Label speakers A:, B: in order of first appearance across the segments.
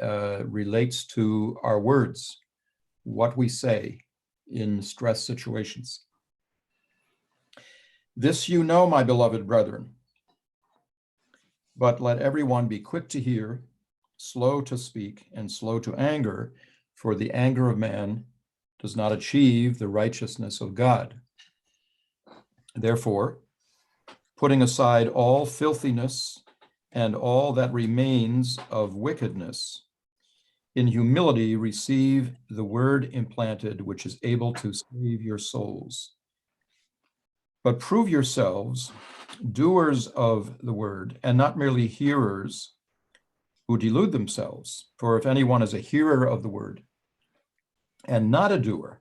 A: relates to our words, what we say in stress situations. This you know, my beloved brethren, but let everyone be quick to hear, slow to speak, and slow to anger, for the anger of man does not achieve the righteousness of God. Therefore, putting aside all filthiness and all that remains of wickedness, in humility receive the word implanted, which is able to save your souls. But prove yourselves doers of the word, and not merely hearers who delude themselves. For if anyone is a hearer of the word and not a doer,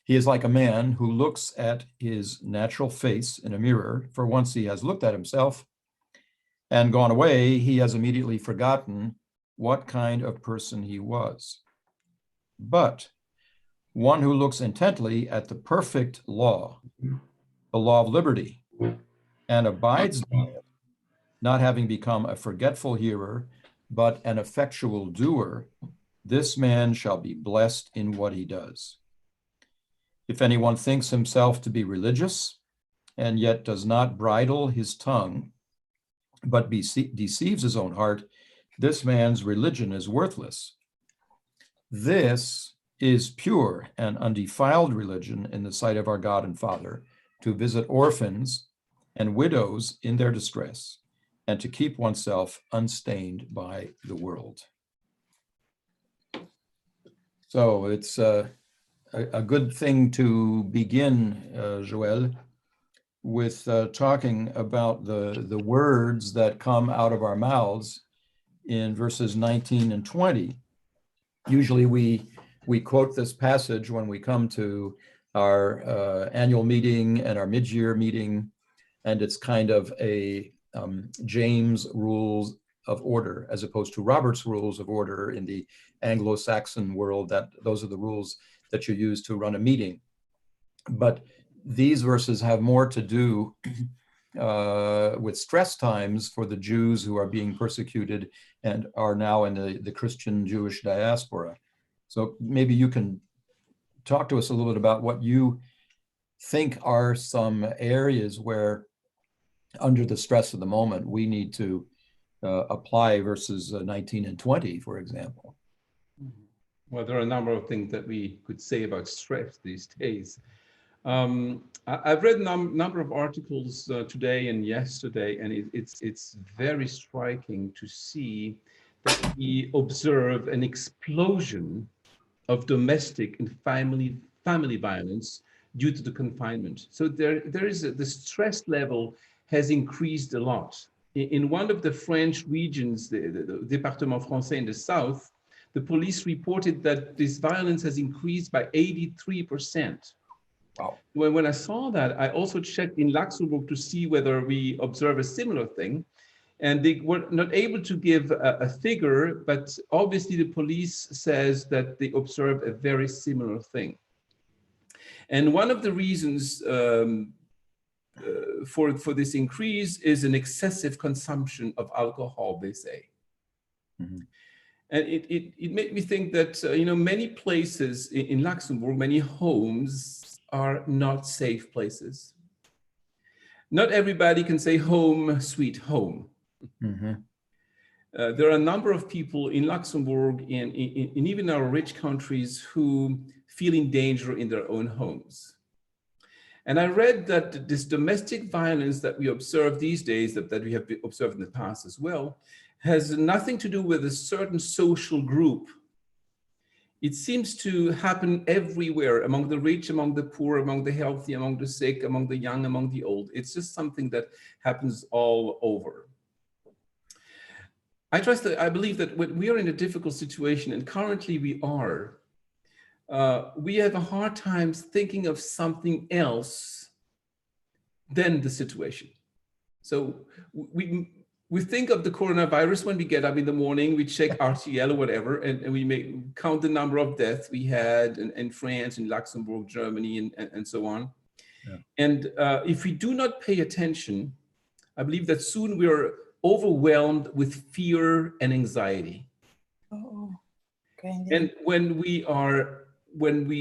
A: he is like a man who looks at his natural face in a mirror, for once he has looked at himself and gone away, he has immediately forgotten what kind of person he was. But one who looks intently at the perfect law, the law of liberty, and abides by it, not having become a forgetful hearer, but an effectual doer, this man shall be blessed in what he does. If anyone thinks himself to be religious, and yet does not bridle his tongue, but deceives his own heart, this man's religion is worthless. This is pure and undefiled religion in the sight of our God and Father, to visit orphans and widows in their distress, and to keep oneself unstained by the world. So it's a good thing to begin, Joël, with talking about the words that come out of our mouths in verses 19 and 20. Usually we quote this passage when we come to our annual meeting and our mid-year meeting, and it's kind of a James rules of order as opposed to Robert's rules of order in the Anglo-Saxon world. That those are the rules that you use to run a meeting. But these verses have more to do with stress times for the Jews who are being persecuted and are now in the Christian Jewish diaspora. So maybe you can talk to us a little bit about what you think are some areas where, under the stress of the moment, we need to apply verses 19 and 20, for example.
B: Well, there are a number of things that we could say about stress these days. I've read a number of articles today and yesterday, and it's very striking to see that we observe an explosion of domestic and family violence due to the confinement. So there is the stress level has increased a lot. In one of the French regions, the Département Français in the south, the police reported that this violence has increased by 83%.
A: Wow.
B: When I saw that, I also checked in Luxembourg to see whether we observe a similar thing. And they were not able to give a figure, but obviously the police says that they observe a very similar thing. And one of the reasons for this increase is an excessive consumption of alcohol, they say.
A: Mm-hmm.
B: And it made me think that, many places in Luxembourg, many homes are not safe places. Not everybody can say home, sweet home.
A: Mm-hmm.
B: There are a number of people in Luxembourg and in even our rich countries who feel in danger in their own homes. And I read that this domestic violence that we observe these days, that we have observed in the past as well, has nothing to do with a certain social group. It seems to happen everywhere, among the rich, among the poor, among the healthy, among the sick, among the young, among the old. It's just something that happens all over. I believe that when we are in a difficult situation, and currently we are, we have a hard time thinking of something else than the situation. So we think of the coronavirus when we get up in the morning, we check RTL or whatever, and we may count the number of deaths we had in France, in Luxembourg, Germany, and so on. Yeah. And if we do not pay attention, I believe that soon we are overwhelmed with fear and anxiety.
C: Oh, okay.
B: And when we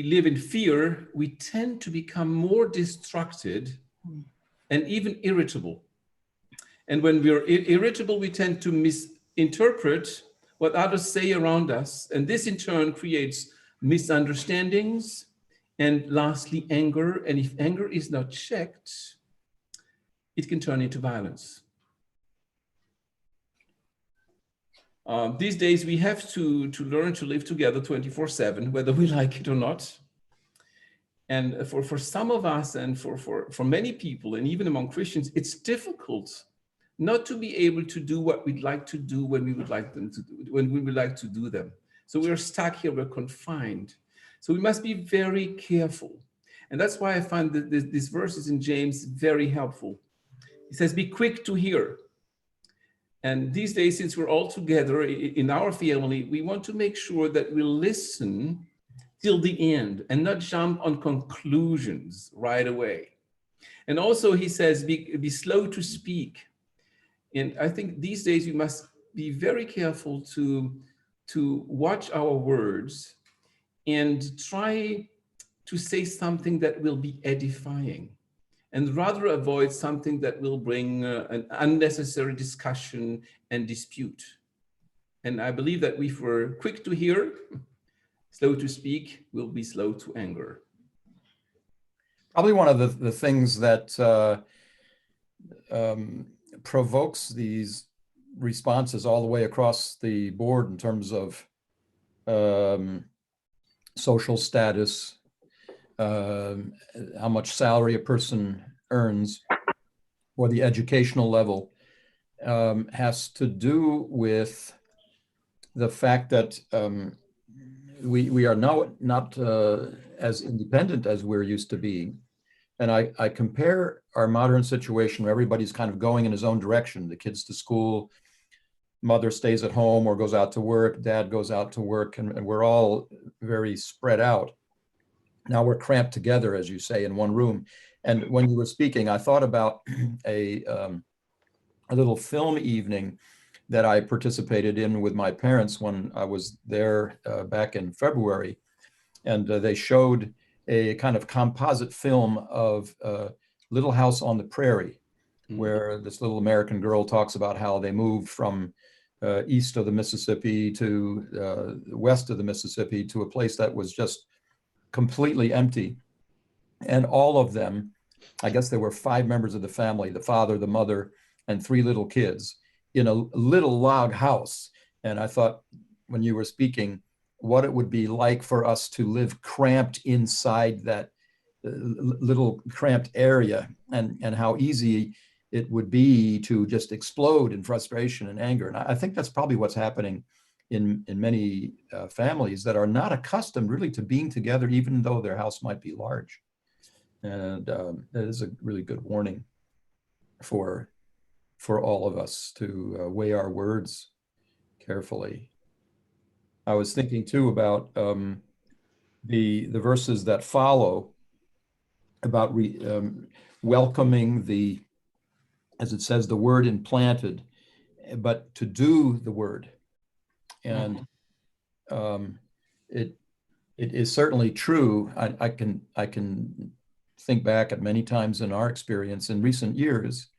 B: live in fear, we tend to become more distracted and even irritable. And when we're irritable, we tend to misinterpret what others say around us. And this in turn creates misunderstandings and lastly, anger. And if anger is not checked, it can turn into violence. These days, we have to learn to live together 24/7, whether we like it or not. And for some of us and for many people, and even among Christians, it's difficult not to be able to do what we'd like to do when we would like them to do, when we would like to do them. So we're stuck here, we're confined. So we must be very careful. And that's why I find that these verses in James very helpful. He says, be quick to hear. And these days, since we're all together in our family, we want to make sure that we listen till the end and not jump on conclusions right away. And also he says, be slow to speak. And I think these days we must be very careful to watch our words and try to say something that will be edifying, and rather avoid something that will bring an unnecessary discussion and dispute. And I believe that if we're quick to hear, slow to speak, we'll be slow to anger.
A: Probably one of the things that provokes these responses all the way across the board in terms of social status, how much salary a person earns, or the educational level, has to do with the fact that we are now not as independent as we're used to be. And I compare our modern situation where everybody's kind of going in his own direction. The kids to school, mother stays at home or goes out to work, dad goes out to work, and we're all very spread out. Now we're cramped together, as you say, in one room. And when you were speaking, I thought about a little film evening that I participated in with my parents when I was there back in February. And they showed a kind of composite film of Little House on the Prairie, where this little American girl talks about how they moved from east of the Mississippi to west of the Mississippi to a place that was just completely empty. And all of them, I guess there were 5 members of the family, the father, the mother, and 3 little kids in a little log house. And I thought, when you were speaking, what it would be like for us to live cramped inside that little cramped area, and how easy it would be to just explode in frustration and anger. And I think that's probably what's happening in many families that are not accustomed really to being together, even though their house might be large. And that is a really good warning for all of us to weigh our words carefully. I was thinking too about the verses that follow about welcoming the, as it says, the word implanted, but to do the word. And it is certainly true. I can think back at many times in our experience in recent years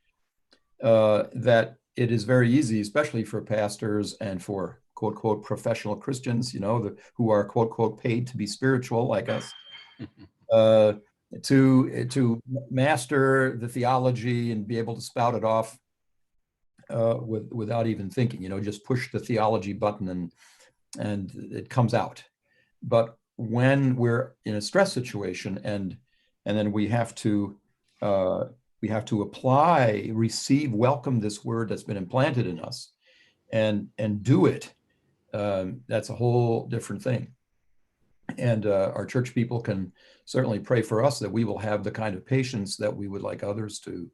A: that it is very easy, especially for pastors and for quote, quote, professional Christians, you know, who are quote, quote, paid to be spiritual like us, to master the theology and be able to spout it off without even thinking, you know, just push the theology button and it comes out. But when we're in a stress situation and then we have to apply, receive, welcome this word that's been implanted in us and do it, that's a whole different thing. And our church people can certainly pray for us that we will have the kind of patience that we would like others to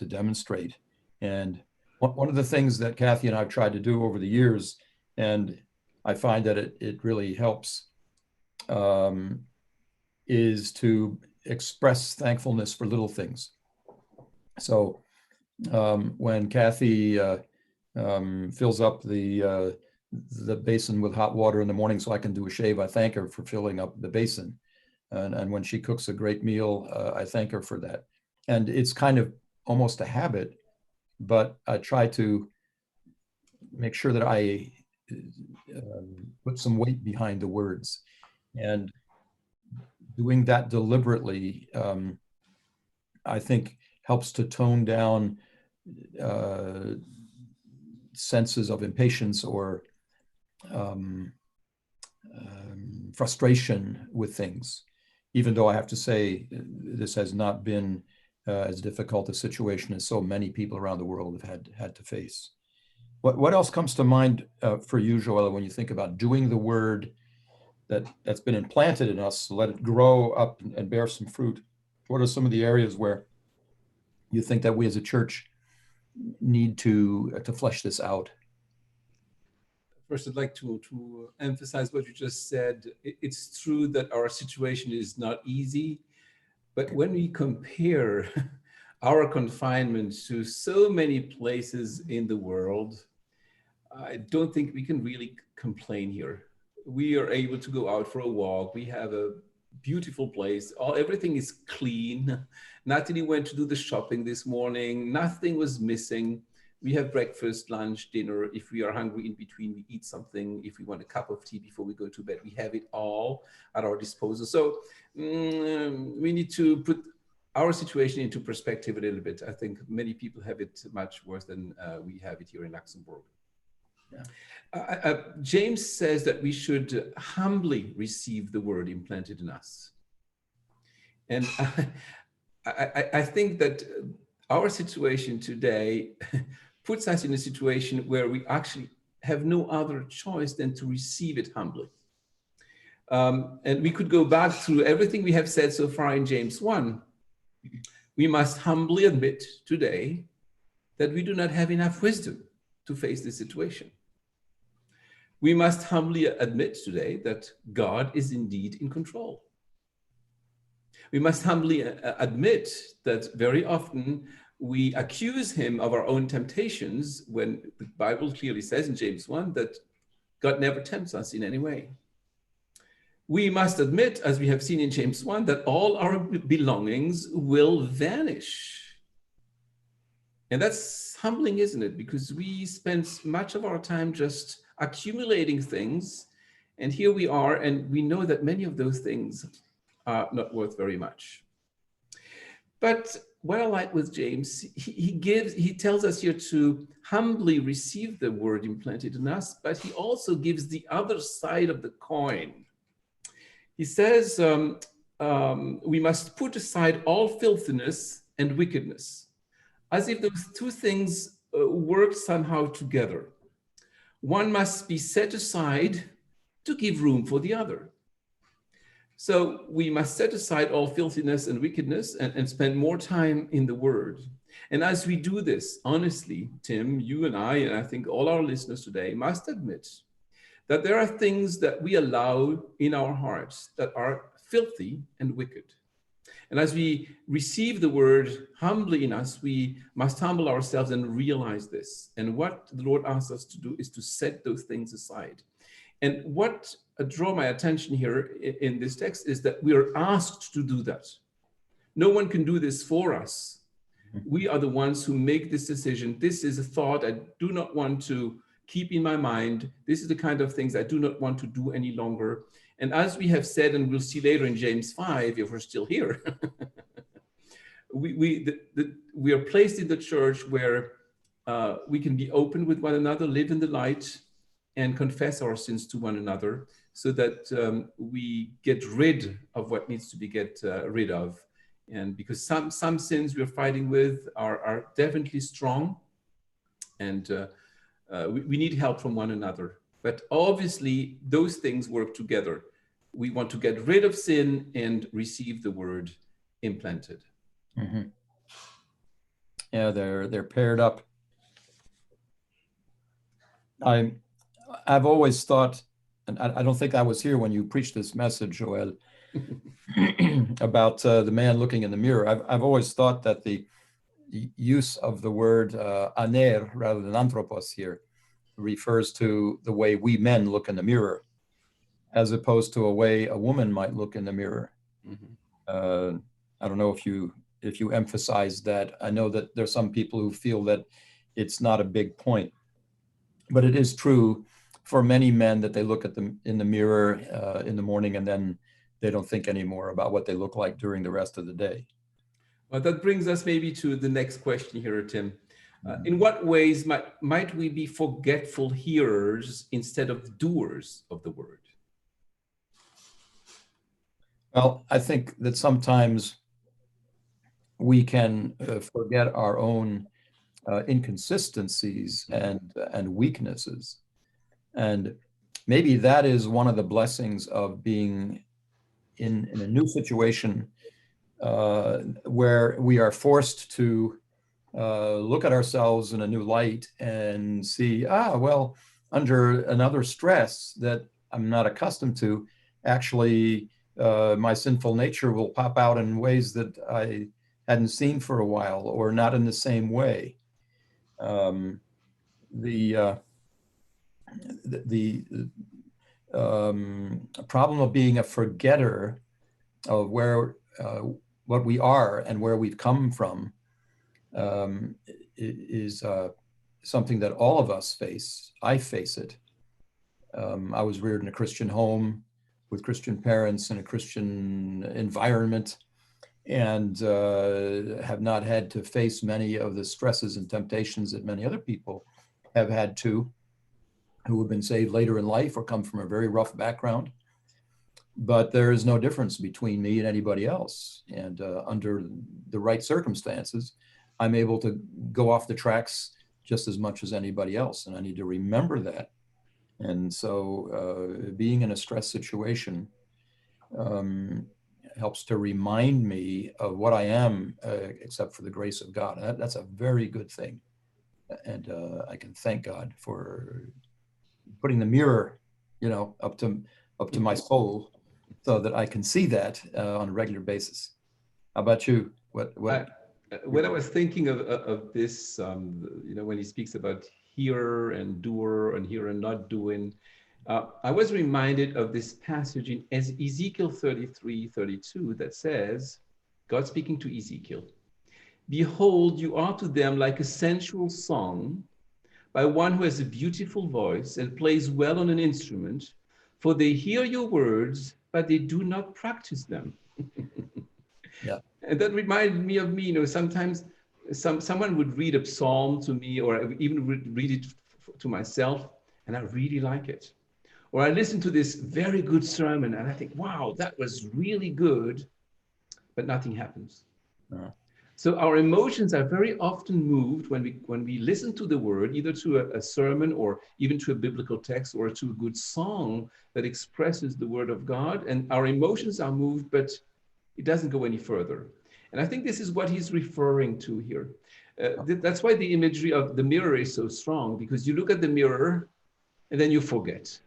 A: demonstrate. And one of the things that Kathy and I've tried to do over the years, and I find that it really helps, is to express thankfulness for little things. So when Kathy fills up the the basin with hot water in the morning so I can do a shave. I thank her for filling up the basin. And when she cooks a great meal, I thank her for that. And it's kind of almost a habit, but I try to make sure that I put some weight behind the words. And doing that deliberately, I think helps to tone down senses of impatience or frustration with things, even though I have to say this has not been as difficult a situation as so many people around the world have had to face. What else comes to mind for you, Joella, when you think about doing the word that's been implanted in us, let it grow up and bear some fruit? What are some of the areas where you think that we as a church need to flesh this out?
B: First, I'd like to emphasize what you just said. It's true that our situation is not easy, but when we compare our confinement to so many places in the world, I don't think we can really complain here. We are able to go out for a walk. We have a beautiful place. Everything is clean. Natalie went to do the shopping this morning. Nothing was missing. We have breakfast, lunch, dinner. If we are hungry in between, we eat something. If we want a cup of tea before we go to bed, we have it all at our disposal. So we need to put our situation into perspective a little bit. I think many people have it much worse than we have it here in Luxembourg. Yeah. James says that we should humbly receive the word implanted in us. And I think that our situation today puts us in a situation where we actually have no other choice than to receive it humbly. And we could go back through everything we have said so far in James 1. We must humbly admit today that we do not have enough wisdom to face this situation. We must humbly admit today that God is indeed in control. We must humbly admit that very often we accuse him of our own temptations when the Bible clearly says in James 1 that God never tempts us in any way. We must admit, as we have seen in James 1, that all our belongings will vanish. And that's humbling, isn't it? Because we spend much of our time just accumulating things. And here we are, and we know that many of those things are not worth very much. But what I like with James, he tells us here to humbly receive the word implanted in us, but he also gives the other side of the coin. He says we must put aside all filthiness and wickedness, as if those two things work somehow together. One must be set aside to give room for the other. So we must set aside all filthiness and wickedness and spend more time in the word. And as we do this, honestly, Tim, you and I think all our listeners today must admit that there are things that we allow in our hearts that are filthy and wicked. And as we receive the word humbly in us, we must humble ourselves and realize this. And what the Lord asks us to do is to set those things aside. And what draw my attention here in this text is that we are asked to do that. No one can do this for us. We are the ones who make this decision. This is a thought I do not want to keep in my mind. This is the kind of things I do not want to do any longer. And as we have said, and we'll see later in James 5, if we're still here, we are placed in the church where we can be open with one another, live in the light, and confess our sins to one another so that we get rid of what needs to be get rid of. And because some sins we're fighting with are definitely strong, and we need help from one another. But obviously, those things work together. We want to get rid of sin and receive the word implanted.
A: Mm-hmm. Yeah, they're paired up. I've always thought, and I don't think I was here when you preached this message, Joel, about the man looking in the mirror. I've always thought that the use of the word aner rather than anthropos here refers to the way we men look in the mirror, as opposed to a way a woman might look in the mirror.
B: Mhm.
A: I don't know if you emphasize that. I know that there's some people who feel that it's not a big point, but it is true for many men that they look at them in the mirror in the morning, and then they don't think anymore about what they look like during the rest of the day.
B: Well, that brings us maybe to the next question here, Tim. In what ways might we be forgetful hearers instead of doers of the word?
A: Well, I think that sometimes we can forget our own inconsistencies and weaknesses. And maybe that is one of the blessings of being in a new situation where we are forced to look at ourselves in a new light and see, well, under another stress that I'm not accustomed to, actually, my sinful nature will pop out in ways that I hadn't seen for a while, or not in the same way. The problem of being a forgetter of where what we are and where we've come from is something that all of us face. I face it. I was reared in a Christian home with Christian parents in a Christian environment, and have not had to face many of the stresses and temptations that many other people have had to, who have been saved later in life or come from a very rough background. But there is no difference between me and anybody else. And under the right circumstances, I'm able to go off the tracks just as much as anybody else. And I need to remember that. And so being in a stress situation helps to remind me of what I am, except for the grace of God. That's a very good thing. And I can thank God for putting the mirror, up to my soul, so that I can see that on a regular basis. How about you?
B: When I was thinking of this, when he speaks about hearer and doer and hearer and not doing, I was reminded of this passage in Ezekiel 33:32 that says, God speaking to Ezekiel, "Behold, you are to them like a sensual song by one who has a beautiful voice and plays well on an instrument, for they hear your words, but they do not practice them."
A: Yeah.
B: And that reminded me of me. Sometimes someone would read a psalm to me, or even read it to myself, and I really like it. Or I listen to this very good sermon, and I think, wow, that was really good, but nothing happens. So our emotions are very often moved when we listen to the word, either to a sermon or even to a biblical text or to a good song that expresses the word of God. And our emotions are moved, but it doesn't go any further. And I think this is what he's referring to here. That's why the imagery of the mirror is so strong, because you look at the mirror and then you forget.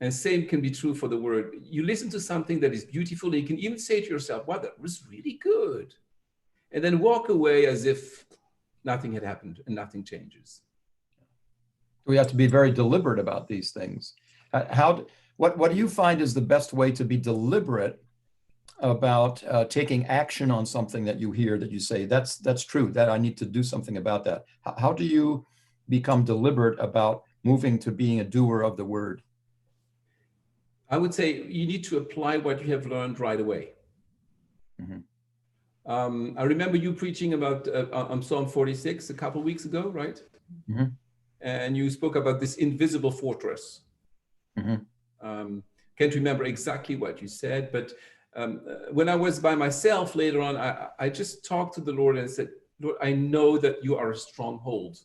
B: And same can be true for the word. You listen to something that is beautiful, you can even say to yourself, wow, that was really good. And then walk away as if nothing had happened and nothing changes.
A: We have to be very deliberate about these things. What do you find is the best way to be deliberate about taking action on something that you hear, that you say, that's true, that I need to do something about that? How do you become deliberate about moving to being a doer of the word?
B: I would say you need to apply what you have learned right away.
A: Mm-hmm.
B: I remember you preaching about on Psalm 46 a couple of weeks ago, right?
A: Mm-hmm.
B: And you spoke about this invisible fortress.
A: Mm-hmm.
B: Can't remember exactly what you said, but when I was by myself later on, I just talked to the Lord and said, Lord, I know that you are a stronghold.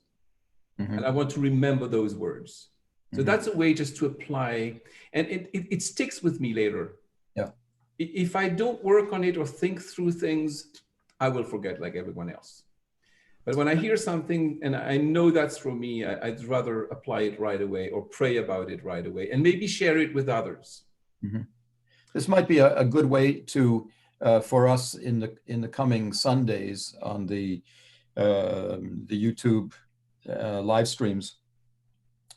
B: Mm-hmm. And I want to remember those words. So that's a way just to apply, and it sticks with me later.
A: Yeah.
B: If I don't work on it or think through things, I will forget like everyone else. But when I hear something and I know that's for me, I'd rather apply it right away or pray about it right away and maybe share it with others.
A: Mm-hmm. This might be a good way to for us in the coming Sundays on the YouTube live streams,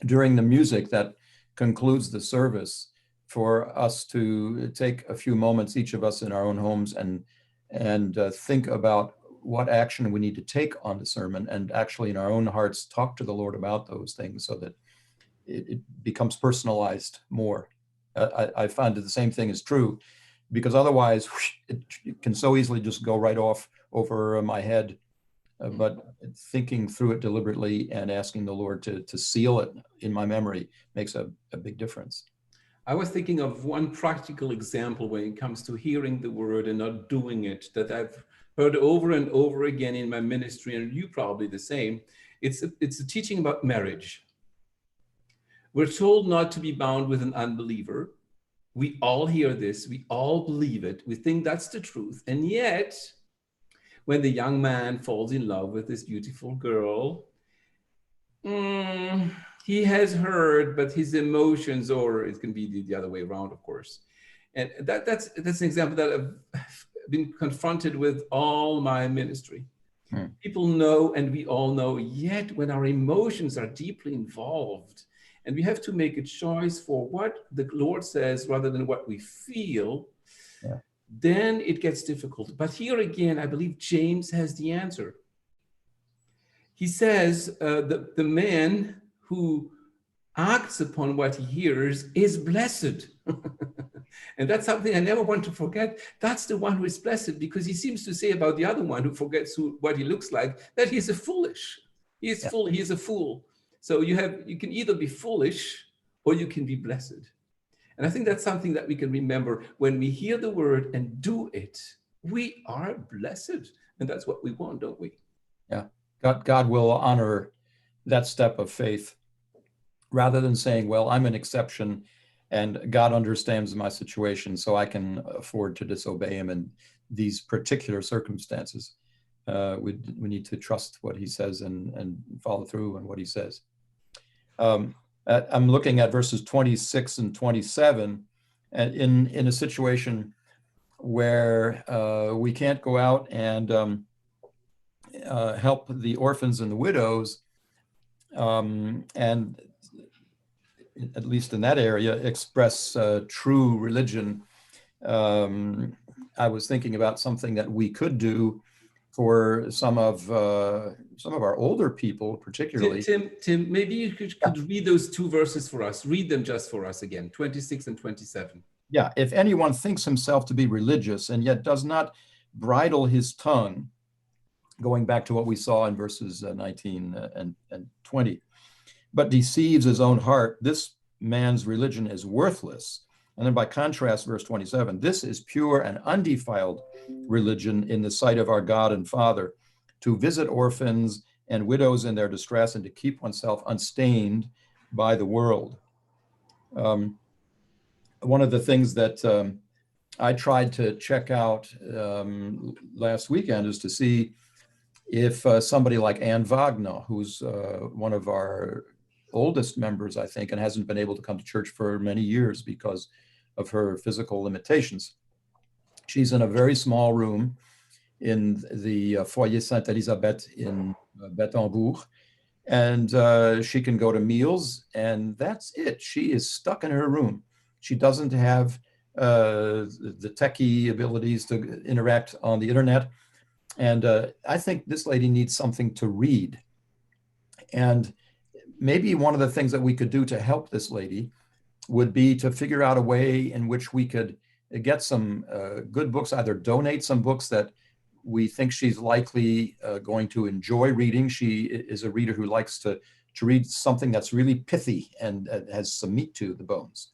A: during the music that concludes the service, for us to take a few moments, each of us in our own homes, and think about what action we need to take on the sermon, and actually in our own hearts talk to the Lord about those things, so that it becomes personalized more. I find that the same thing is true, because otherwise it can so easily just go right off over my head. But thinking through it deliberately and asking the Lord to seal it in my memory makes a big difference.
B: I was thinking of one practical example when it comes to hearing the word and not doing it, that I've heard over and over again in my ministry, and you probably the same. It's a teaching about marriage. We're told not to be bound with an unbeliever. We all hear this. We all believe it. We think that's the truth. And yet, when the young man falls in love with this beautiful girl, he has heard, but his emotions, or it can be the other way around, of course. And that's an example that I've been confronted with all my ministry. People know, and we all know, yet when our emotions are deeply involved, and we have to make a choice for what the Lord says rather than what we feel, then it gets difficult. But here again, I believe James has the answer. He says the man who acts upon what he hears is blessed. And that's something I never want to forget. That's the one who is blessed, because he seems to say about the other one who forgets what he looks like, that he's a foolish. He is a fool. So you can either be foolish or you can be blessed. And I think that's something that we can remember. When we hear the word and do it, we are blessed. And that's what we want, don't we?
A: Yeah. God will honor that step of faith, rather than saying, well, I'm an exception and God understands my situation, so I can afford to disobey him in these particular circumstances. We need to trust what he says and follow through on what he says. I'm looking at verses 26 and 27, and in a situation where we can't go out and help the orphans and the widows, and at least in that area, express true religion. I was thinking about something that we could do for some of our older people, particularly.
B: Tim, maybe you could read those two verses for us. Read them just for us again, 26 and 27.
A: Yeah, if anyone thinks himself to be religious and yet does not bridle his tongue, going back to what we saw in verses 19 and 20, but deceives his own heart, this man's religion is worthless. And then by contrast, verse 27, this is pure and undefiled religion in the sight of our God and Father, to visit orphans and widows in their distress and to keep oneself unstained by the world. One of the things that I tried to check out last weekend is to see if somebody like Anne Wagner, who's one of our oldest members, I think, and hasn't been able to come to church for many years because of her physical limitations. She's in a very small room in the Foyer Sainte-Elisabeth in Bettembourg, and she can go to meals, and that's it. She is stuck in her room. She doesn't have the techie abilities to interact on the internet, and I think this lady needs something to read. And maybe one of the things that we could do to help this lady would be to figure out a way in which we could get some good books, either donate some books that we think she's likely going to enjoy reading. She is a reader who likes to read something that's really pithy and has some meat to the bones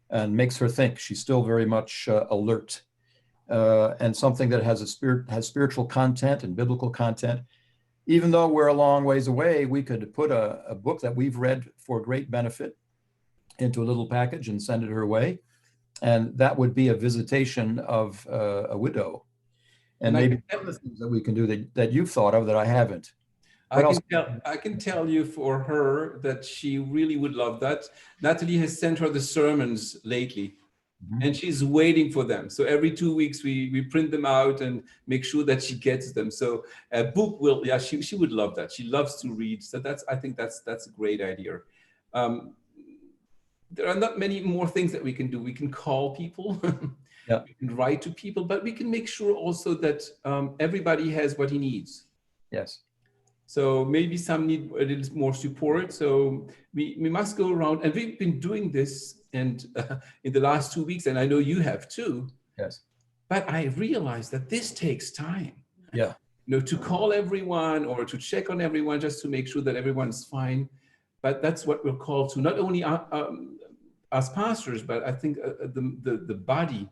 A: and makes her think. She's still very much alert, and something that has spiritual content and biblical content. Even though we're a long ways away, we could put a book that we've read for great benefit into a little package and send it her way. And that would be a visitation of a widow. And maybe other things that we can do that you've thought of that I haven't.
B: I can tell you for her that she really would love that. Natalie has sent her the sermons lately, and she's waiting for them. So every 2 weeks we print them out and make sure that she gets them. So a book she would love that. She loves to read. So I think that's a great idea. there are not many more things that we can do. We can call people,
A: Yeah.
B: we can write to people, but we can make sure also that everybody has what he needs.
A: Yes.
B: So maybe some need a little more support. So we must go around, and we've been doing this and in the last 2 weeks, and I know you have too.
A: Yes.
B: But I realized that this takes time.
A: Yeah.
B: To call everyone or to check on everyone just to make sure that everyone's fine. But that's what we're called to, not only as pastors, but I think the body.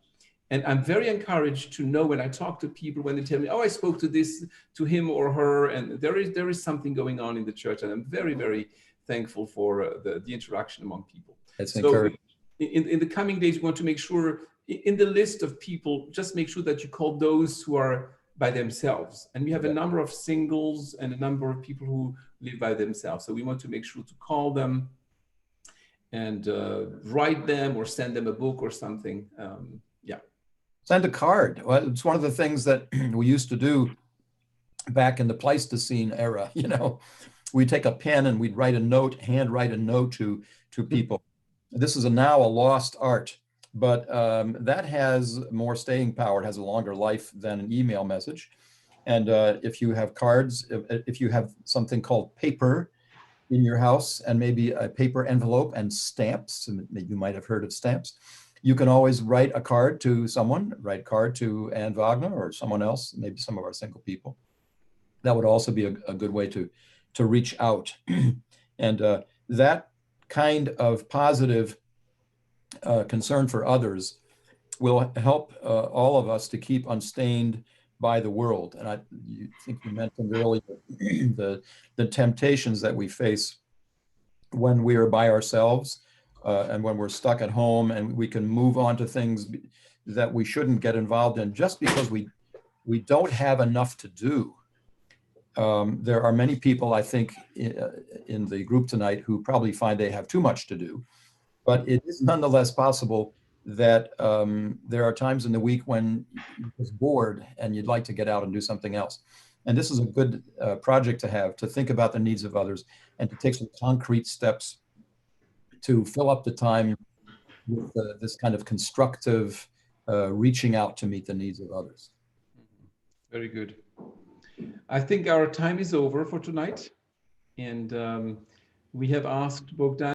B: And I'm very encouraged to know when I talk to people, when they tell me, oh, I spoke to him or her, and there is something going on in the church. And I'm very, very thankful for the interaction among people.
A: It's
B: So
A: encouraging.
B: in the coming days, we want to make sure in the list of people, just make sure that you call those who are by themselves. And we have a number of singles and a number of people who live by themselves. So we want to make sure to call them and write them or send them a book or something.
A: Send a card. Well, it's one of the things that we used to do back in the Pleistocene era. We'd take a pen and we'd handwrite a note to people. This is now a lost art, but that has more staying power. It has a longer life than an email message. And if you have cards, if you have something called paper in your house and maybe a paper envelope and stamps, and you might have heard of stamps, you can always write a card to someone, write a card to Anne Wagner or someone else, maybe some of our single people. That would also be a good way to reach out. And that kind of positive concern for others will help all of us to keep unstained by the world. And you think you mentioned earlier the temptations that we face when we are by ourselves and when we're stuck at home, and we can move on to things that we shouldn't get involved in just because we don't have enough to do. There are many people, I think, in the group tonight who probably find they have too much to do, but it is nonetheless possible that there are times in the week when you're just bored and you'd like to get out and do something else. And this is a good project to have, to think about the needs of others and to take some concrete steps to fill up the time with this kind of constructive reaching out to meet the needs of others.
B: Very good. I think our time is over for tonight. And we have asked Bogdan